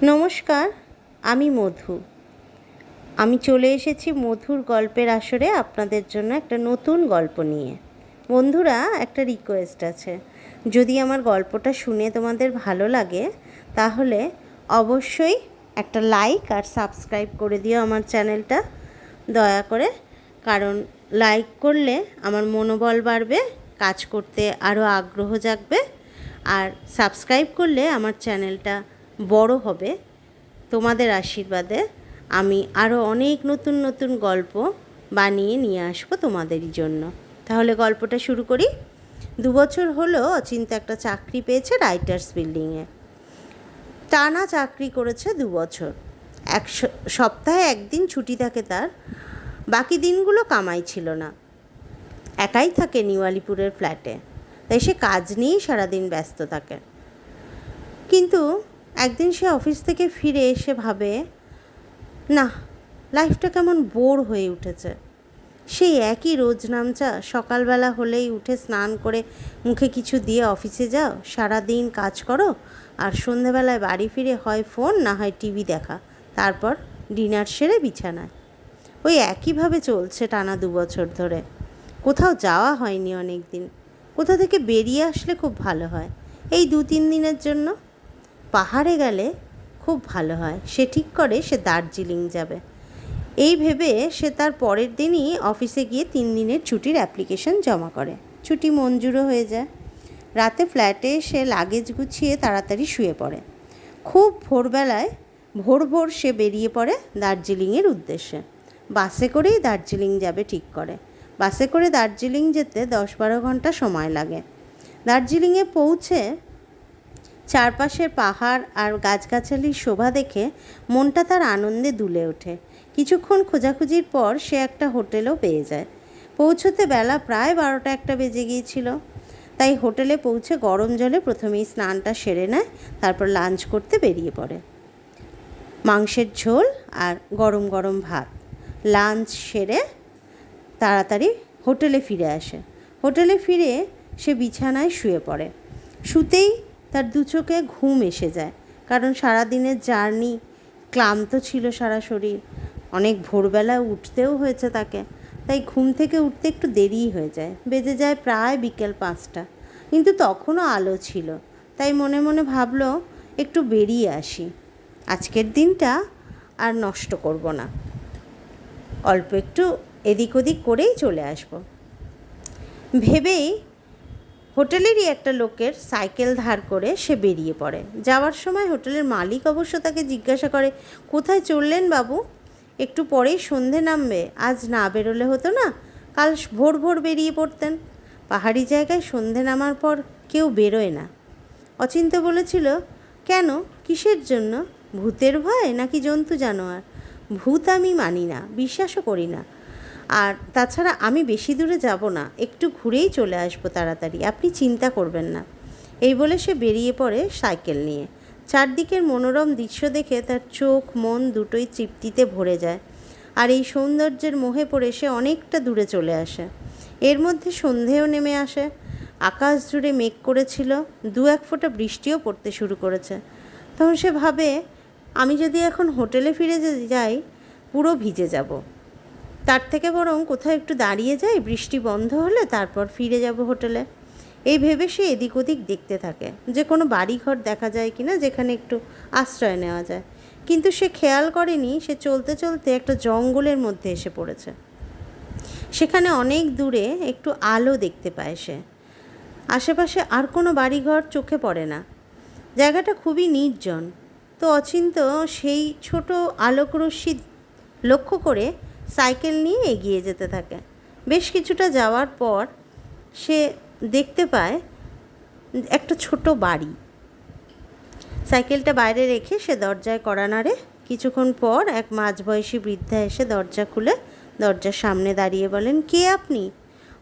নমস্কার, আমি মধু। আমি চলে এসেছি মধুর গল্পের আসরে আপনাদের জন্য একটা নতুন গল্প নিয়ে। বন্ধুরা, একটা রিকোয়েস্ট আছে। যদি আমার গল্পটা শুনে তোমাদের ভালো লাগে তাহলে অবশ্যই একটা লাইক আর সাবস্ক্রাইব করে দিও আমার চ্যানেলটা, দয়া করে। কারণ লাইক করলে আমার মনোবল বাড়বে, কাজ করতে আরও আগ্রহ জাগবে। আর সাবস্ক্রাইব করলে আমার চ্যানেলটা বড় হবে। তোমাদের আশীর্বাদে আমি আরও অনেক নতুন নতুন গল্প বানিয়ে নিয়ে আসবো তোমাদেরই জন্য। তাহলে গল্পটা শুরু করি। 2 বছর হলো অচিন্তা একটা চাকরি পেয়েছে রাইটার্স বিল্ডিংয়ে। টানা চাকরি করেছে 2 বছর। সপ্তাহে একদিন ছুটি থাকে তার, বাকি দিনগুলো কামাই ছিল না। একাই থাকে নিউ আলিপুরের ফ্ল্যাটে, তাই সে কাজ নিয়েই সারাদিন ব্যস্ত থাকে। কিন্তু একদিন সে অফিস থেকে ফিরে এসে ভাবে, না, লাইফটা কেমন বোর হয়ে উঠেছে। সেই একই রোজ নামচা, সকালবেলা হলেই উঠে স্নান করে মুখে কিছু দিয়ে অফিসে যাও, সারাদিন কাজ করো, আর সন্ধেবেলায় বাড়ি ফিরে হয় ফোন না হয় টিভি দেখা, তারপর ডিনার সেরে বিছানায়। ওই একইভাবে চলছে টানা 2 বছর ধরে। কোথাও যাওয়া হয়নি অনেক দিন। কোথা থেকে বেরিয়ে আসলে খুব ভালো হয়। এই 2-3 দিনের জন্য পাহাড়ে গেলে খুব ভালো হয়। সে ঠিক করে সে দার্জিলিং যাবে। এই ভেবে সে তার পরের দিনই অফিসে গিয়ে 3 দিনের ছুটির অ্যাপ্লিকেশন জমা করে। ছুটি মঞ্জুরও হয়ে যায়। রাতে ফ্ল্যাটে সে লাগেজ গুছিয়ে তাড়াতাড়ি শুয়ে পড়ে। খুব ভোরবেলায় ভোর সে বেরিয়ে পড়ে দার্জিলিংয়ের উদ্দেশ্যে। বাসে করেই দার্জিলিং যাবে ঠিক করে। বাসে করে দার্জিলিং যেতে 10-12 ঘন্টা সময় লাগে। দার্জিলিংয়ে পৌঁছে চারপাশের পাহাড় আর গাছগাছালির শোভা দেখে মনটা তার আনন্দে দুলে ওঠে। কিছুক্ষণ খোঁজাখুঁজির পর সে একটা হোটেলও পেয়ে যায়। পৌঁছতে বেলা প্রায় 12টা-1টা বেজে গিয়েছিল। তাই হোটেলে পৌঁছে গরম জলে প্রথমেই স্নানটা সেরে নেয়, তারপর লাঞ্চ করতে বেরিয়ে পড়ে। মাংসের ঝোল আর গরম গরম ভাত। লাঞ্চ সেরে তাড়াতাড়ি হোটেলে ফিরে আসে। হোটেলে ফিরে সে বিছানায় শুয়ে পড়ে। শুতেই তার 2 চোখে ঘুম এসে যায়, কারণ সারাদিনের জার্নি, ক্লান্ত ছিল সারা শরীর। অনেক ভোরবেলা উঠতেও হয়েছে তাকে, তাই ঘুম থেকে উঠতে একটু দেরিই হয়ে যায়। বেজে যায় প্রায় বিকেল 5টা, কিন্তু তখনও আলো ছিল। তাই মনে মনে ভাবলো, একটু বেরিয়ে আসি, আজকের দিনটা আর নষ্ট করব না, অল্প একটু এদিক ওদিক করেই চলে আসব ভেবেই হোটেলেরই একটা লোকের সাইকেল ধার করে সে বেরিয়ে পড়ে। যাওয়ার সময় হোটেলের মালিক অবশ্য তাকে জিজ্ঞাসা করে, কোথায় চললেন বাবু? একটু পরেই সন্ধে নামবে, আজ না বেরোলে হতো না? কাল ভোর বেরিয়ে পড়তেন। পাহাড়ি জায়গায় সন্ধে নামার পর কেউ বেরোয় না। অচিন্তা বলেছিল, কেন, কিসের জন্য? ভূতের ভয় নাকি জন্তু জানোয়ার? ভূত আমি মানি না, বিশ্বাসও করি না। আর তাছাড়া আমি বেশি দূরে যাব না, একটু ঘুরেই চলে আসবো তাড়াতাড়ি, আপনি চিন্তা করবেন না। এই বলে সে বেরিয়ে পড়ে সাইকেল নিয়ে। চারদিকের মনোরম দৃশ্য দেখে তার চোখ মন দুটোই তৃপ্তিতে ভরে যায়। আর এই সৌন্দর্যের মোহে পড়ে সে অনেকটা দূরে চলে আসে। এর মধ্যে সন্ধেও নেমে আসে। আকাশ জুড়ে মেঘ করেছিল, 2-1 ফোঁটা বৃষ্টিও পড়তে শুরু করেছে। তখন সে ভাবে, আমি যদি এখন হোটেলে ফিরে যাই পুরো ভিজে যাব। তার থেকে বরং কোথাও একটু দাঁড়িয়ে যাই, বৃষ্টি বন্ধ হলে তারপর ফিরে যাব হোটেলে। এই ভেবে সে এদিক ওদিক দেখতে থাকে যে কোনো বাড়িঘর দেখা যায় কিনা যেখানে একটু আশ্রয় নেওয়া যায়। কিন্তু সে খেয়াল করেনি সে চলতে চলতে একটা জঙ্গলের মধ্যে এসে পড়েছে। সেখানে অনেক দূরে একটু আলো দেখতে পায় সে। আশেপাশে আর কোনো বাড়িঘর চোখে পড়ে না। জায়গাটা খুবই নির্জন। তো অচিন্ত সেই ছোট আলোকরশ্মি লক্ষ্য করে সাইকেল নিয়ে এগিয়ে যেতে থাকে। বেশ কিছুটা যাওয়ার পর সে দেখতে পায় একটা ছোট বাড়ি। সাইকেলটা বাইরে রেখে সে দরজায় কড়া নাড়ে। কিছুক্ষণ পর এক মাঝবয়সী বৃদ্ধা এসে দরজা খুলে দরজার সামনে দাঁড়িয়ে বলেন, কে আপনি?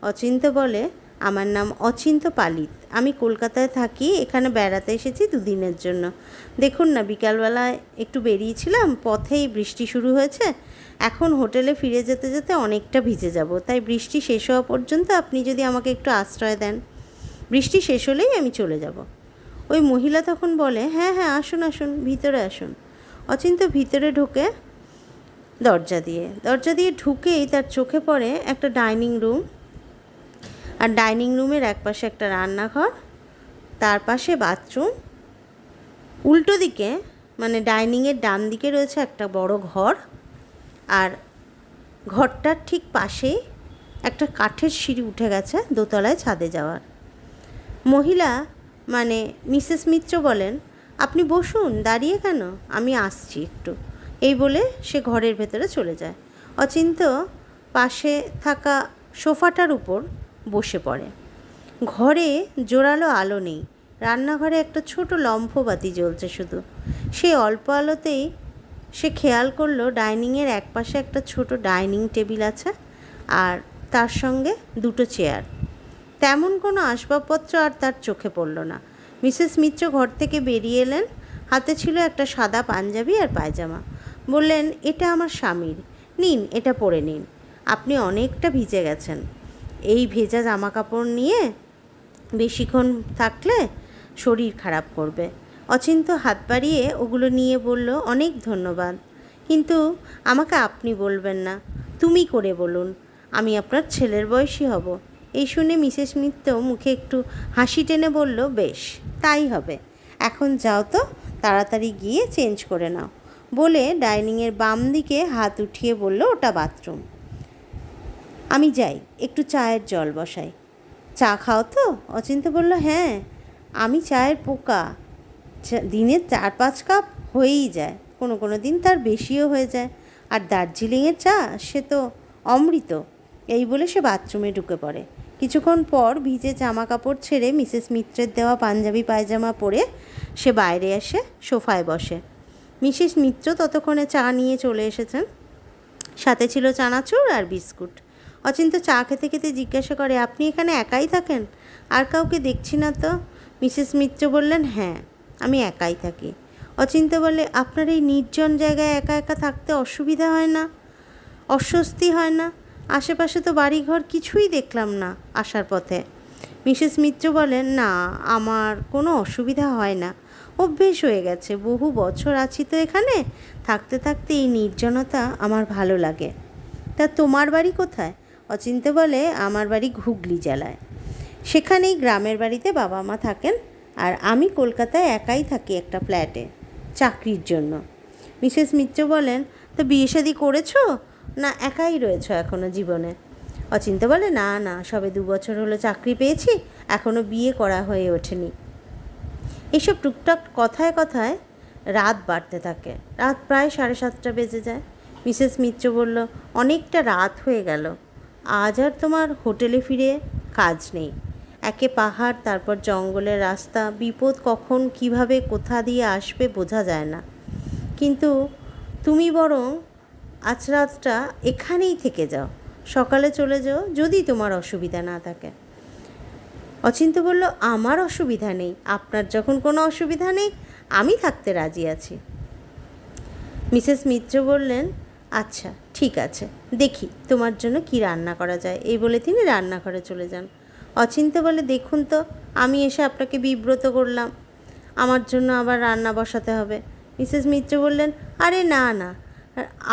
অচিন্ত বলে, আমার নাম অচিন্ত পালিত, আমি কলকাতায় থাকি, এখানে বেড়াতে এসেছি 2 দিনের জন্য। দেখুন না, বিকালবেলায় একটু বেরিয়েছিলাম, পথেই বৃষ্টি শুরু হয়েছে। এখন হোটেলে ফিরে যেতে যেতে অনেকটা ভিজে যাব, তাই বৃষ্টি শেষ হওয়া পর্যন্ত আপনি যদি আমাকে একটু আশ্রয় দেন, বৃষ্টি শেষ হলেই আমি চলে যাব। ওই মহিলা তখন বলে, হ্যাঁ আসুন ভিতরে আসুন। অচিন্ত ভিতরে ঢুকে দরজা দিয়ে ঢুকেই তার চোখে পড়ে একটা ডাইনিং রুম, আর ডাইনিং রুমের একপাশে একটা রান্নাঘর, তার পাশে বাথরুম, উল্টো দিকে মানে ডাইনিংয়ের ডান দিকে রয়েছে একটা বড় ঘর, আর ঘরটার ঠিক পাশেই একটা কাঠের সিঁড়ি উঠে গেছে দোতলায় ছাদে যাওয়ার। মহিলা মানে মিসেস মিত্র বলেন, আপনি বসুন, দাঁড়িয়ে কেন, আমি আসছি একটু, এই বলে সে ঘরের ভেতরে চলে যায়। অচিন্ত পাশে থাকা সোফাটার উপর বসে পড়ে। ঘরে জোরালো আলো নেই, রান্নাঘরে একটা ছোট লম্ফবাতি জ্বলছে শুধু। সেই অল্প আলোতেই সে খেয়াল করলো ডাইনিংয়ের একপাশে একটা ছোট ডাইনিং টেবিল আছে, আর তার সঙ্গে দুটো চেয়ার। তেমন কোনো আসবাবপত্র আর তার চোখে পড়ল না। মিসেস মিত্র ঘর থেকে বেরিয়ে এলেন, হাতে ছিল একটা সাদা পাঞ্জাবি আর পায়জামা। বললেন, এটা আমার স্বামীর, নিন, এটা পরে নিন, আপনি অনেকটা ভিজে গেছেন। এই ভেজা জামা কাপড় নিয়ে বেশিক্ষণ থাকলে শরীর খারাপ করবে। অচিন্ত হাত বাড়িয়ে ওগুলো নিয়ে বলল, অনেক ধন্যবাদ, কিন্তু আমাকে আপনি বলবেন না, তুমি করে বলুন, আমি আপনার ছেলের বয়সী হব। এই শুনে মিসেস মিত্র মুখে একটু হাসি টেনে বলল, বেশ, তাই হবে, এখন যাও তো, তাড়াতাড়ি গিয়ে চেঞ্জ করে নাও, বলে ডাইনিংয়ের বাম দিকে হাত উঠিয়ে বলল, ওটা বাথরুম। আমি যাই, একটু চায়ের জল বসাই। চা খাও তো? অচিন্ত বলল, হ্যাঁ, আমি চায়ের পোকা, দিনে 4-5 কাপ হয়েই যায়, কোনো দিন তার বেশিও হয়ে যায়, আর দার্জিলিংয়ের চা সে তো অমৃত। এই বলে সে বাথরুমে ঢুকে পড়ে। কিছুক্ষণ পর ভিজে জামা কাপড় ছেড়ে মিসেস মিত্রের দেওয়া পাঞ্জাবি পায়জামা পরে সে বাইরে এসে সোফায় বসে। মিসেস মিত্র ততক্ষণে চা নিয়ে চলে এসেছেন, সাথে ছিল চানাচুর আর বিস্কুট। অচিন্ত চা খেতে খেতে জিজ্ঞাসা করে, আপনি এখানে একাই থাকেন? আর কাউকে দেখছি না তো। মিসেস মিত্র বললেন, হ্যাঁ, আমি একাই থাকি। অচিন্ত বলে, আপনার এই নির্জন জায়গায় একা একা থাকতে অসুবিধা হয় না, অস্বস্তি হয় না? আশেপাশে তো বাড়িঘর কিছুই দেখলাম না আসার পথে। মিসেস মিত্র বলেন, না, আমার কোনো অসুবিধা হয় না, অভ্যেস হয়ে গেছে, বহু বছর আছি তো এখানে, থাকতে থাকতে এই নির্জনতা আমার ভালো লাগে। তা তোমার বাড়ি কোথায়? অচিন্ত বলে, আমার বাড়ি হুগলি জেলায়, সেখানেই গ্রামের বাড়িতে বাবা মা থাকেন, আর আমি কলকাতায় একাই থাকি একটা ফ্ল্যাটে চাকরির জন্য। মিসেস মিত্র বলেন, তো বিয়ে শাদী করেছো না একাই রয়েছো এখনও জীবনে? অচিন্ত বলে, না না, সবে 2 বছর হলো চাকরি পেয়েছি, এখনও বিয়ে করা হয়ে ওঠেনি। এইসব টুকটাক কথায় কথায় রাত বাড়তে থাকে। রাত প্রায় 7:30 বেজে যায়। মিসেস মিত্র বলল, অনেকটা রাত হয়ে গেল, আজ আর তোমার হোটেলে ফিরে কাজ নেই। একে পাহাড়, তারপর জঙ্গলের রাস্তা, বিপদ কখন কিভাবে কোথা দিয়ে আসবে বোঝা যায় না, কিন্তু তুমি বরং আজ রাতটা এখানেই থেকে যাও, সকালে চলে যাও যদি তোমার অসুবিধা না থাকে। অচিন্ত বলল, আমার অসুবিধা নেই, আপনার যখন কোনো অসুবিধা নেই আমি থাকতে রাজি আছি। মিসেস মিত্র বললেন, আচ্ছা ঠিক আছে, দেখি তোমার জন্য কি রান্না করা যায়, এই বলে তিনি রান্নাঘরে চলে যান। অচিন্ত বলে, দেখুন তো, আমি এসে আপনাকে বিব্রত করলাম, আমার জন্য আবার রান্না বসাতে হবে। মিসেস মিত্র বললেন, আরে না না,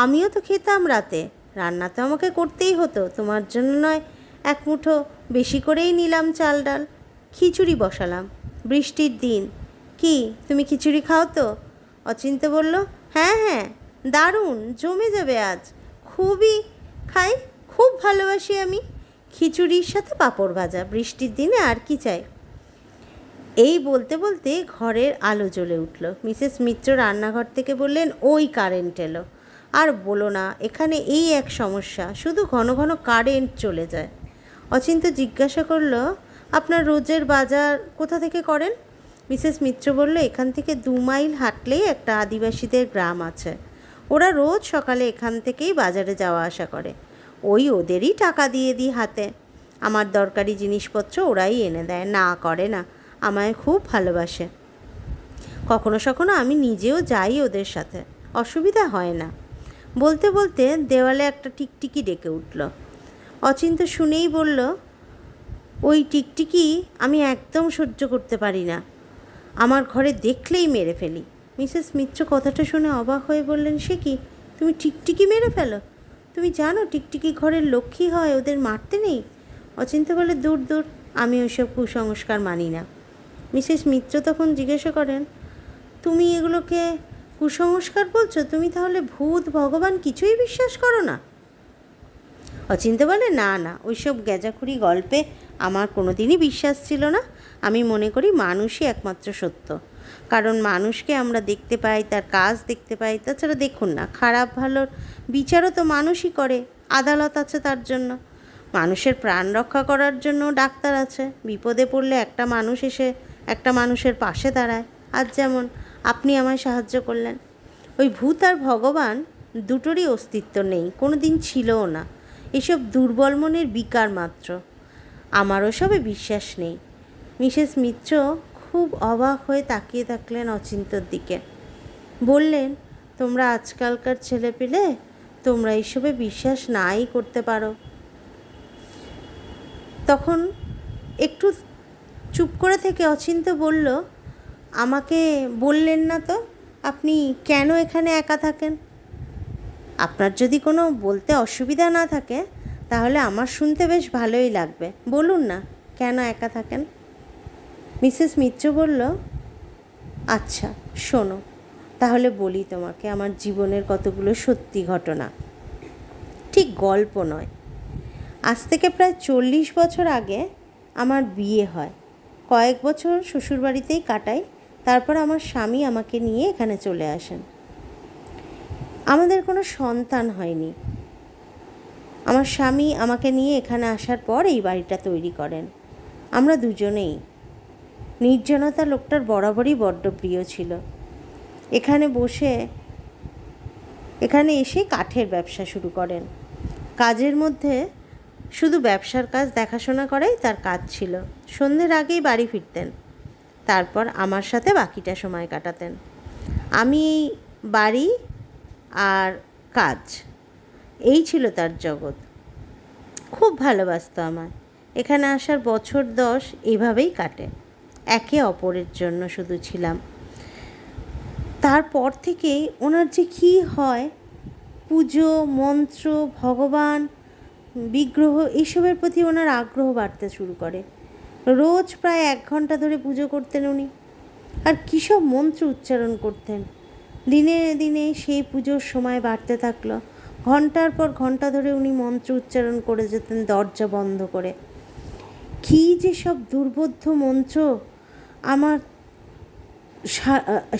আমিও তো খেতাম রাতে, রান্না তো আমাকে করতেই হতো, তোমার জন্য নয়, 1 মুঠো বেশি করেই নিলাম চাল ডাল, খিচুড়ি বসালাম, বৃষ্টির দিন, কি তুমি খিচুড়ি খাও তো? অচিন্ত বলল, হ্যাঁ হ্যাঁ, দারুণ, জমে যাবে আজ, খুবই খাই, খুব ভালোবাসি আমি, খিচুড়ির সাথে পাঁপড় ভাজা, বৃষ্টির দিনে আর কি চাই। এই বলতে বলতে ঘরের আলো জ্বলে উঠল। মিসেস মিত্র রান্নাঘর থেকে বললেন, ওই কারেন্ট এলো। আর বলো না, এখানে এই এক সমস্যা, শুধু ঘন ঘন কারেন্ট চলে যায়। অচিন্ত জিজ্ঞাসা করলো, আপনার রোজের বাজার কোথা থেকে করেন? মিসেস মিত্র বলল, এখান থেকে 2 মাইল হাঁটলেই একটা আদিবাসীদের গ্রাম আছে, ওরা রোজ সকালে এখান থেকেই বাজারে যাওয়া আসা করে, ওদেরই টাকা দিয়ে দিই হাতে, আমার দরকারি জিনিসপত্র ওরাই এনে দেয়, না করে না, আমায় খুব ভালোবাসে, কখনো সখনো আমি নিজেও যাই ওদের সাথে, অসুবিধা হয় না। বলতে বলতে দেওয়ালে একটা টিকটিকি ডেকে উঠল। অচিন্ত শুনেই বলল, ওই টিকটিকি আমি একদম সহ্য করতে পারি না, আমার ঘরে দেখলেই মেরে ফেলি, মিসেস মিত্র কথাটা শুনে অবাক হয়ে বললেন, সে কি, তুমি টিকটিকি মেরে ফেলো? তুমি জানো টিকটিকি ঘরের লক্ষ্মী হয়, ওদের মারতে নেই। অচিন্ত্য বলে, দূর দূর, আমি ওইসব কুসংস্কার মানি না। মিসেস মিত্র তখন জিজ্ঞাসা করেন, তুমি এগুলোকে কুসংস্কার বলছো? তুমি তাহলে ভূত ভগবান কিছুই বিশ্বাস করো না? অচিন্ত্য বলে, না না, ওইসব গ্যাজাখুরি গল্পে আমার কোনো দিনই বিশ্বাস ছিল না। আমি মনে করি মানুষই একমাত্র সত্য, কারণ মানুষকে আমরা দেখতে পাই, তার কাজ দেখতে পাই। তাছাড়া দেখুন না, খারাপ ভালোর বিচারও তো মানুষই করে, আদালত আছে তার জন্য। মানুষের প্রাণ রক্ষা করার জন্য ডাক্তার আছে। বিপদে পড়লে একটা মানুষ এসে একটা মানুষের পাশে দাঁড়ায়। আজ যেমন আপনি আমায় সাহায্য করলেন। ওই ভূত আর ভগবান দুটোরই অস্তিত্ব নেই, কোনো দিন ছিলও না। এসব দুর্বল মনের বিকার মাত্র। আমার ওসবে বিশ্বাস নেই। মিসেস মিত্র খুব অবাক হয়ে তাকিয়ে থাকলেন অচিন্ত্যর দিকে। বললেন, তোমরা আজকালকার ছেলেপিলে, তোমরা এইসবে বিশ্বাস নাই করতে পারো। তখন একটু চুপ করে থেকে অচিন্ত্য বলল, আমাকে বললেন না তো আপনি কেন এখানে একা থাকেন? আপনার যদি কোনো বলতে অসুবিধা না থাকে তাহলে আমার শুনতে বেশ ভালোই লাগবে। বলুন না কেন একা থাকেন? মিসেস মিত্র বলল, আচ্ছা শোনো, তাহলে বলি তোমাকে আমার জীবনের কতগুলো সত্যি ঘটনা। ঠিক গল্প নয়। আজ থেকে প্রায় 40 বছর আগে আমার বিয়ে হয়। কয়েক বছর শ্বশুরবাড়িতেই কাটাই। তারপর আমার স্বামী আমাকে নিয়ে এখানে চলে আসেন। আমাদের কোনো সন্তান হয়নি। আমার স্বামী আমাকে নিয়ে এখানে আসার পর এই বাড়িটা তৈরি করেন। আমরা দুজনেই। নির্জনতা লোকটার বরাবরই বড্ড প্রিয় ছিল। এখানে এসে কাঠের ব্যবসা শুরু করেন। কাজের মধ্যে শুধু ব্যবসার কাজ দেখাশোনা করাই তার কাজ ছিল। সন্ধ্যের আগেই বাড়ি ফিরতেন। তারপর আমার সাথে বাকিটা সময় কাটাতেন। আমি এই বাড়ি আর কাজ, এই ছিল তার জগৎ। খুব ভালোবাসতো আমায়। এখানে আসার বছর 10 এভাবেই কাটে। একে অপরের জন্য শুধু ছিলাম। তারপর থেকেই ওনার যে কী হয়, পুজো, মন্ত্র, ভগবান, বিগ্রহ, এইসবের প্রতি ওনার আগ্রহ বাড়তে শুরু করে। রোজ প্রায় 1 ঘন্টা ধরে পুজো করতেন উনি। আর কী সব মন্ত্র উচ্চারণ করতেন। দিনে দিনে সেই পুজোর সময় বাড়তে থাকলো। ঘন্টার পর ঘন্টা ধরে উনি মন্ত্র উচ্চারণ করে যেতেন দরজা বন্ধ করে। কী যে সব দুর্বোধ্য মন্ত্র, আমার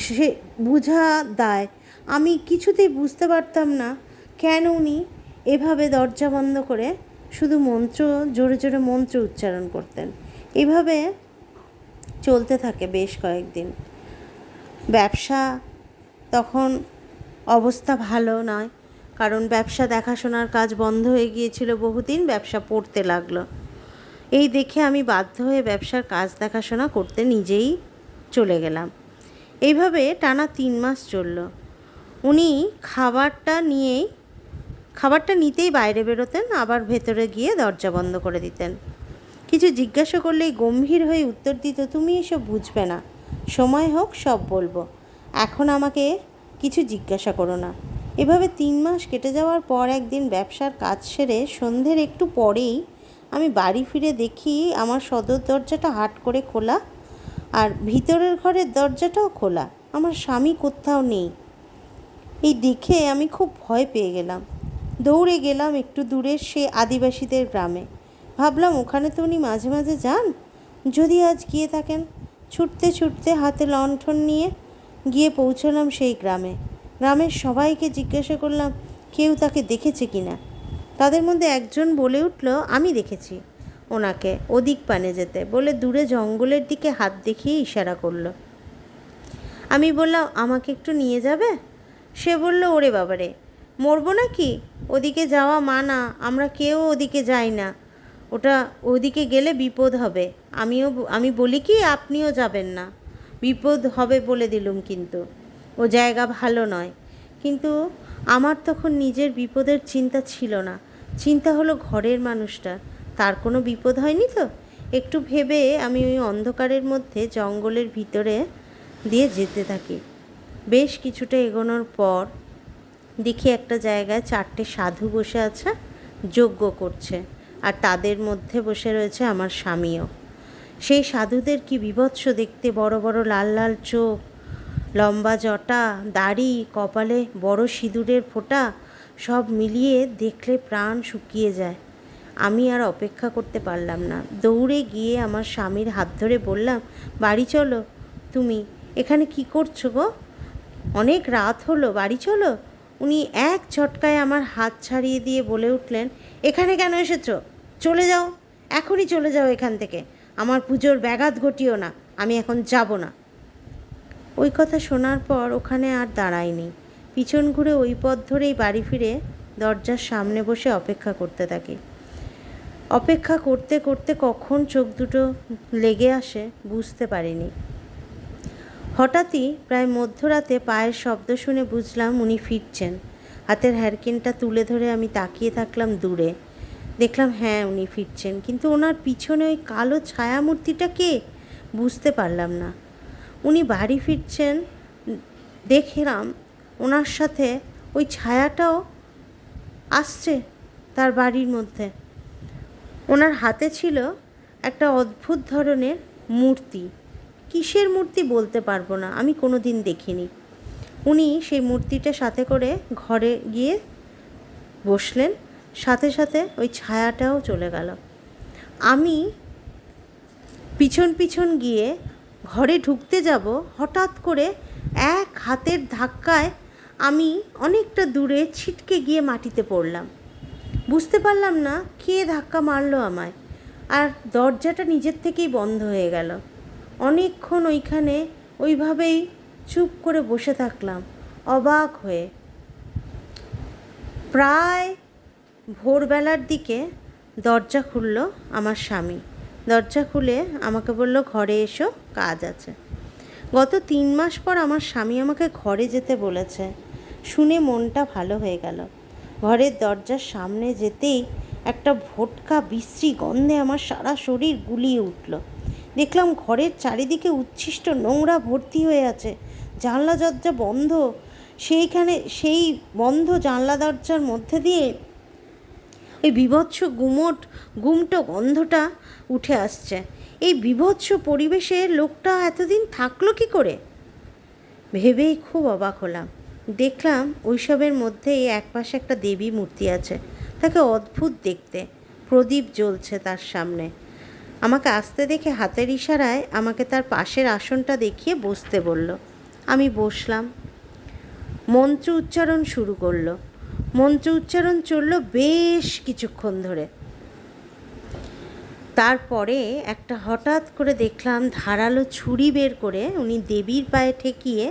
সে বোঝা দায়। আমি কিছুতেই বুঝতে পারতাম না কেন উনি এভাবে দরজা বন্ধ করে শুধু মন্ত্র, জোরে জোরে মন্ত্র উচ্চারণ করতেন। এভাবে চলতে থাকে বেশ কয়েকদিন। ব্যবসা তখন অবস্থা ভালো নয়, কারণ ব্যবসা দেখাশোনার কাজ বন্ধ হয়ে গিয়েছিল বহুদিন। ব্যবসা পড়তে লাগলো। এই দেখে আমি বাধ্য হয়ে ব্যবসার কাজ দেখাশোনা করতে নিজেই চলে গেলাম। এইভাবে টানা 3 মাস চলল। উনি খাবারটা নিতেই বাইরে বেরোতেন, আবার ভেতরে গিয়ে দরজা বন্ধ করে দিতেন। কিছু জিজ্ঞাসা করলেই গম্ভীর হয়ে উত্তর দিত, তুমি এসব বুঝবে না, সময় হোক সব বলবো, এখন আমাকে কিছু জিজ্ঞাসা করো না। এভাবে 3 মাস কেটে যাওয়ার পর একদিন ব্যবসার কাজ সেরে সন্ধ্যের একটু পরেই আমি বাড়ি ফিরে দেখি আমার সদর দরজাটা হাট করে খোলা, আর ভিতরের ঘরের দরজাটাও খোলা। আমার স্বামী কোথাও নেই। এই দেখে আমি খুব ভয় পেয়ে গেলাম। দৌড়ে গেলাম একটু দূরের সে আদিবাসীদের গ্রামে। ভাবলাম ওখানে তো উনি মাঝে মাঝে যান, যদি আজ গিয়ে থাকেন। ছুটতে ছুটতে হাতে লণ্ঠন নিয়ে গিয়ে পৌঁছলাম সেই গ্রামে। গ্রামের সবাইকে জিজ্ঞাসা করলাম কেউ তাকে দেখেছে কি না। তাদের মধ্যে একজন বলে উঠল, আমি দেখেছি ওনাকে ওদিক পানে যেতে, বলে দূরে জঙ্গলের দিকে হাত দেখিয়ে ইশারা করলো। আমি বললাম, আমাকে একটু নিয়ে যাবে? সে বলল, ওরে বাবারে, মরবো নাকি? ওদিকে যাওয়া মানা, আমরা কেউ ওদিকে যাই না। ওদিকে গেলে বিপদ হবে। আমি বলি কি, আপনিও যাবেন না, বিপদ হবে বলে দিলুম। কিন্তু ও জায়গা ভালো নয়। কিন্তু আমার তখন নিজের বিপদের চিন্তা ছিল না। চিন্তা হলো ঘরের মানুষটা, তার কোনো বিপদ হয়নি তো। একটু ভেবে আমি ওই অন্ধকারের মধ্যে জঙ্গলের ভিতরে দিয়ে যেতে থাকি। বেশ কিছুটা এগোনোর পর দেখি একটা জায়গায় 4টে সাধু বসে আছে, যজ্ঞ করছে, আর তাদের মধ্যে বসে রয়েছে আমার স্বামীও। সেই সাধুদের কি বীভৎস দেখতে, বড় বড় লাল লাল চোখ, লম্বা জটা, দাড়ি, কপালে বড় সিঁদুরের ফোঁটা, সব মিলিয়ে দেখলে প্রাণ শুকিয়ে যায়। আমি আর অপেক্ষা করতে পারলাম না, দৌড়ে গিয়ে আমার স্বামীর হাত ধরে বললাম, বাড়ি চলো। তুমি এখানে কি করছো গো? অনেক রাত হলো, বাড়ি চলো। উনি এক ঝটকায় আমার হাত ছাড়িয়ে দিয়ে বলে উঠলেন, এখানে কেন এসেছো? চলে যাও, এখনই চলে যাও এখান থেকে। আমার পুজোর ব্যাঘাত ঘটিও না, আমি এখন যাব না। ওই কথা শোনার পর ওখানে আর দাঁড়াইনি, পিছন ঘুরে ওই পথ ধরেই বাড়ি ফিরে দরজার সামনে বসে অপেক্ষা করতে থাকি। অপেক্ষা করতে করতে কখন চোখ দুটো লেগে আসে বুঝতে পারিনি। হঠাৎই প্রায় মধ্যরাতে পায়ের শব্দ শুনে বুঝলাম উনি ফিরছেন। হাতের হ্যারকিনটা তুলে ধরে আমি তাকিয়ে থাকলাম দূরে। দেখলাম হ্যাঁ, উনি ফিরছেন, কিন্তু ওনার পিছনে ওই কালো ছায়ামূর্তিটা কে বুঝতে পারলাম না। উনি বাড়ি ফিরছেন, দেখলাম ওনার সাথে ওই ছায়াটাও আসছে তার বাড়ির মধ্যে। ওনার হাতে ছিল একটা অদ্ভুত ধরনের মূর্তি। কিসের মূর্তি বলতে পারবো না, আমি কোনো দিন দেখিনি। উনি সেই মূর্তিটা সাথে করে ঘরে গিয়ে বসলেন, সাথে সাথে ওই ছায়াটাও চলে গেল। আমি পিছন পিছন গিয়ে ঘরে ঢুকতে যাব, হঠাৎ করে এক হাতের ধাক্কায় আমি অনেকটা দূরে ছিটকে গিয়ে মাটিতে পড়লাম। বুঝতে পারলাম না কে ধাক্কা মারলো আমায়, আর দরজাটা নিজের থেকেই বন্ধ হয়ে গেল। অনেকক্ষণ ওইখানে ওইভাবেই চুপ করে বসে থাকলাম অবাক হয়ে। প্রায় ভোরবেলার দিকে দরজা খুলল আমার স্বামী। দরজা খুলে আমাকে বলল, ঘরে এসো, কাজ আছে। গত 3 মাস পর আমার স্বামী আমাকে ঘরে যেতে বলেছে, শুনে মনটা ভালো হয়ে গেল। ঘরের দরজার সামনে যেতেই একটা ভোটকা বিশ্রী গন্ধে আমার সারা শরীর গুলিয়ে উঠল। দেখলাম ঘরের চারিদিকে উচ্ছিষ্ট নোংরা ভর্তি হয়ে আছে, জানলা দরজা বন্ধ। সেই বন্ধ জানলা দরজার মধ্যে দিয়ে এই বীভৎস গুমটো গন্ধটা উঠে আসছে। এই বীভৎস পরিবেশে লোকটা এতদিন থাকলো কি করে ভেবেই খুব অবাক হলাম। দেখলাম ওইসবের মধ্যেই একপাশে একটা দেবী মূর্তি আছে, তাকে অদ্ভুত দেখতে, প্রদীপ জ্বলছে তার সামনে। আমাকে আসতে দেখে হাতের ইশারায় আমাকে তার পাশের আসনটা দেখিয়ে বসতে বলল। আমি বসলাম। মন্ত্র উচ্চারণ শুরু করলো। মন্ত্র উচ্চারণ চলল বেশ কিছুক্ষণ ধরে। তারপরে একটা হঠাৎ করে দেখলাম ধারালো ছুরি বের করে উনি দেবীর পায়ে ঠেকিয়ে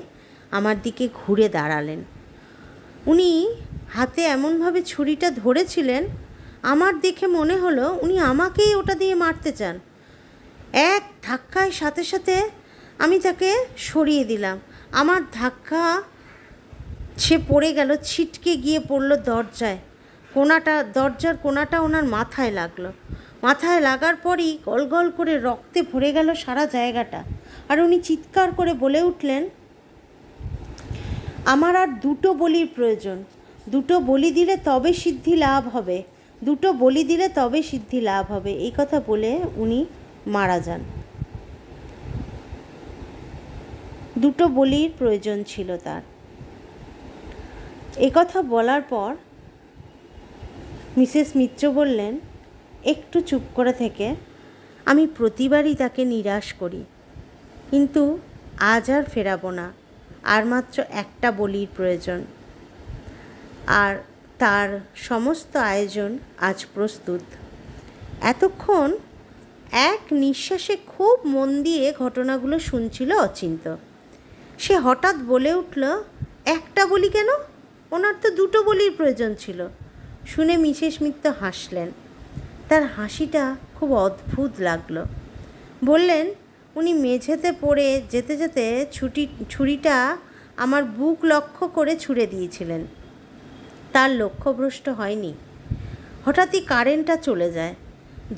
আমার দিকে ঘুরে দাঁড়ালেন। উনি হাতে এমনভাবে ছুরিটা ধরেছিলেন, আমার দেখে মনে হলো উনি আমাকেই ওটা দিয়ে মারতে চান। এক ধাক্কায় সাথে সাথে আমি তাকে সরিয়ে দিলাম। আমার ধাক্কা সে পড়ে গেল, ছিটকে গিয়ে পড়ল দরজায়। দরজার কোণাটা ওনার মাথায় লাগলো। মাথায় লাগার পরই গলগল করে রক্তে ভরে গেল সারা জায়গাটা। আর উনি চিৎকার করে বলে উঠলেন, আমার আর 2টো বলির প্রয়োজন, 2টো বলি দিলে তবে সিদ্ধি লাভ হবে, 2টো বলি দিলে তবে সিদ্ধি লাভ হবে। এই কথা বলে উনি মারা যান। 2টো বলির প্রয়োজন ছিল তার। কথা বলার পর মিসেস মিত্র বললেন, একটু চুপ করে থেকে আমি প্রতিবারই তাকে নিরাশ করি, কিন্তু আজ আর ফেরাবো না। আর মাত্র একটা বলির প্রয়োজন, আর তার সমস্ত আয়োজন আজ প্রস্তুত। এতক্ষণ এক নিঃশ্বাসে খুব মন দিয়ে ঘটনাগুলো শুনছিল অচিন্ত। সে হঠাৎ বলে উঠল, একটা বলি কেন? ওনার তো 2টো বলির প্রয়োজন ছিল। শুনে মিসেস মিত্র হাসলেন। তার হাসিটা খুব অদ্ভুত লাগলো। বললেন, উনি মেঝেতে পড়ে যেতে যেতে ছুরিটা আমার বুক লক্ষ্য করে ছুঁড়ে দিয়েছিলেন। তার লক্ষ্যভ্রষ্ট হয়নি। হঠাৎই কারেন্টটা চলে যায়,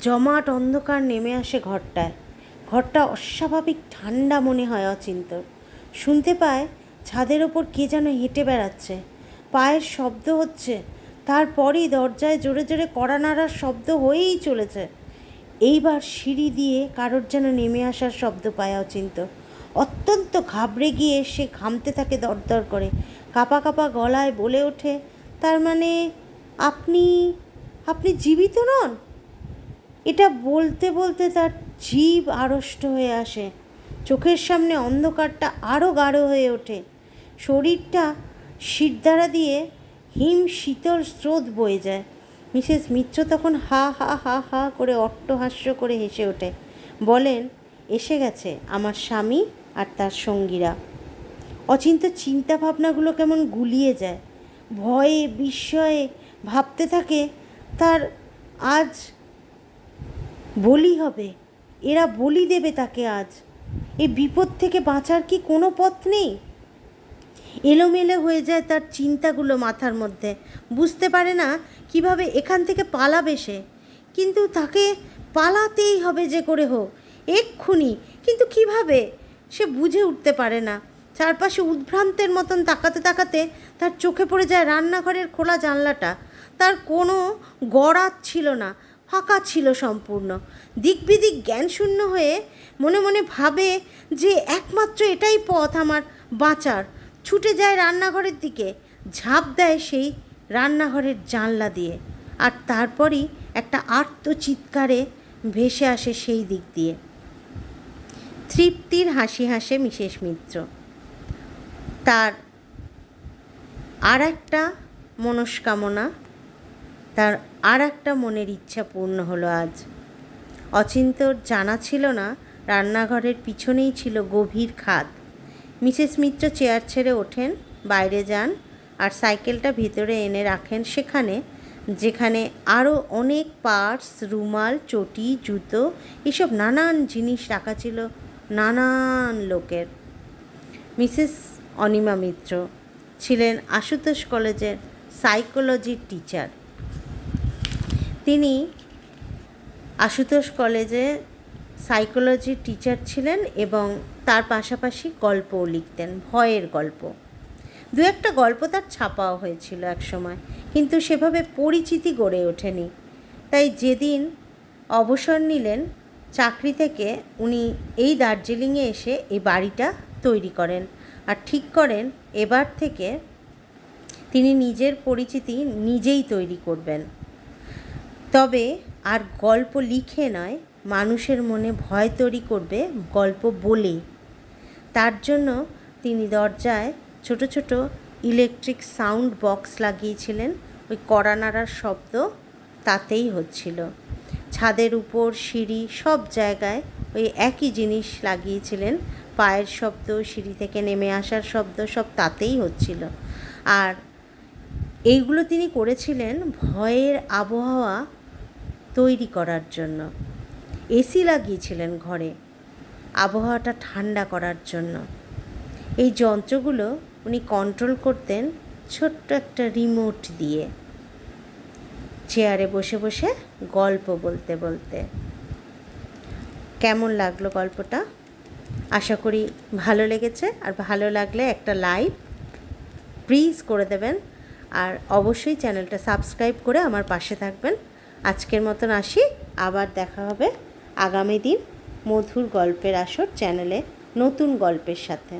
জমাট অন্ধকার নেমে আসে ঘরটায়। ঘরটা অস্বাভাবিক ঠান্ডা মনে হয় অচিন্তর। শুনতে পায় ছাদের ওপর কে যেন হেঁটে বেড়াচ্ছে, পায়ের শব্দ হচ্ছে, তারপরই দরজায় জোরে জোরে কড়া নাড়ার শব্দ হয়েই চলেছে। এইবার সিঁড়ি দিয়ে কারোর যেন নেমে আসার শব্দ পায় অচিন্ত। অত্যন্ত ঘাবড়ে গিয়ে সে ঘামতে থাকে দরদর করে, কাঁপা কাঁপা গলায় বলে ওঠে, তার মানে আপনি আপনি জীবিত নন? এটা বলতে বলতে তার জিভ আড়ষ্ট হয়ে আসে, চোখের সামনে অন্ধকারটা আরও গাঢ় হয়ে ওঠে, শরীরটা শিরদাঁড়া দিয়ে হিম শীতল স্রোত বয়ে যায়। মিসেস মিত্র তখন হা হা হা হা করে অট্টহাস্য করে হেসে ওঠে, বলেন, এসে গেছে আমার স্বামী আর তার সঙ্গীরা। অচিন্ত চিন্তা ভাবনাগুলো কেমন গুলিয়ে যায়, ভয়ে বিস্ময়ে ভাবতে থাকে, তার আজ বলি হবে, এরা বলি দেবে তাকে আজ। এই বিপদ থেকে বাঁচার কি কোনো পথ নেই? এলোমেলো হয়ে যায় তার চিন্তাগুলো মাথার মধ্যে, বুঝতে পারে না কিভাবে এখান থেকে পালাবে সে। কিন্তু তাকে পালাতেই হবে যে করে হোক, এক্ষুনি। কিন্তু কিভাবে সে বুঝে উঠতে পারে না। চারপাশে উদ্ভ্রান্তের মতন তাকাতে তাকাতে তার চোখে পড়ে যায় রান্নাঘরের খোলা জানলাটা। তার কোনো গড়াত ছিল না, ফাঁকা ছিল সম্পূর্ণ। দিকবিদিক জ্ঞানশূন্য হয়ে মনে মনে ভাবে যে একমাত্র এটাই পথ আমার বাঁচার। ছুটে যায় রান্নাঘরের দিকে, ঝাঁপ দেয় সেই রান্নাঘরের জানলা দিয়ে, আর তারপরই একটা আর্তচিৎকারে ভেসে আসে সেই দিক দিয়ে। তৃপ্তির হাসি হাসে মিসেস মিত্র। তার আর একটা মনস্কামনা, তার আর একটা মনের ইচ্ছা পূর্ণ হলো আজ। অচিন্তর জানা ছিল না রান্নাঘরের পিছনেই ছিল গভীর খাদ। মিসেস মিত্র চেয়ার ছেড়ে ওঠেন, বাইরে যান, আর সাইকেলটা ভিতরে এনে রাখেন সেখানে, যেখানে আরও অনেক পার্স, রুমাল, চটি, জুতো, এসব নানান জিনিস রাখা ছিল নানান লোকের। মিসেস অনিমা মিত্র ছিলেন আশুতোষ কলেজের সাইকোলজির টিচার। তিনি আশুতোষ কলেজে সাইকোলজির টিচার ছিলেন এবং তার পাশাপাশি গল্পও লিখতেন, ভয়ের গল্প। দু একটা গল্প তার ছাপাও হয়েছিল এক সময়, কিন্তু সেভাবে পরিচিতি গড়ে ওঠেনি। তাই যেদিন অবসর নিলেন চাকরি থেকে, উনি এই দার্জিলিংয়ে এসে এই বাড়িটা তৈরি করেন আর ঠিক করেন এবার থেকে তিনি নিজের পরিচিতি নিজেই তৈরি করবেন। তবে আর গল্প লিখে নয়, মানুষের মনে ভয় তৈরি করবে গল্প বলে। তার জন্য তিনি দরজায় ছোট ছোট ইলেকট্রিক সাউন্ড বক্স লাগিয়েছিলেন, ওই কড়া নাড়ার শব্দ তাতেই হচ্ছিল। ছাদের উপর, সিঁড়ি, সব জায়গায় ওই একই জিনিস লাগিয়েছিলেন, পায়ের শব্দ, সিঁড়ি থেকে নেমে আসার শব্দ, সব তাতেই হচ্ছিল। আর এইগুলো তিনি করেছিলেন ভয়ের আবহাওয়া তৈরি করার জন্য। এসি লাগিয়েছিলেন ঘরে আবহাওয়াটা ঠান্ডা করার জন্য। এই যন্ত্রগুলো উনি কন্ট্রোল করতেন ছোট্ট একটা রিমোট দিয়ে, চেয়ারে বসে বসে গল্প বলতে বলতে। কেমন লাগলো গল্পটা? আশা করি ভালো লেগেছে। আর ভালো লাগলে একটা লাইক প্লিজ করে দেবেন, আর অবশ্যই চ্যানেলটা সাবস্ক্রাইব করে আমার পাশে থাকবেন। আজকের মতন আসি, আবার দেখা হবে আগামী দিন মধুর গল্পের আসর চ্যানেলে নতুন গল্পের সাথে।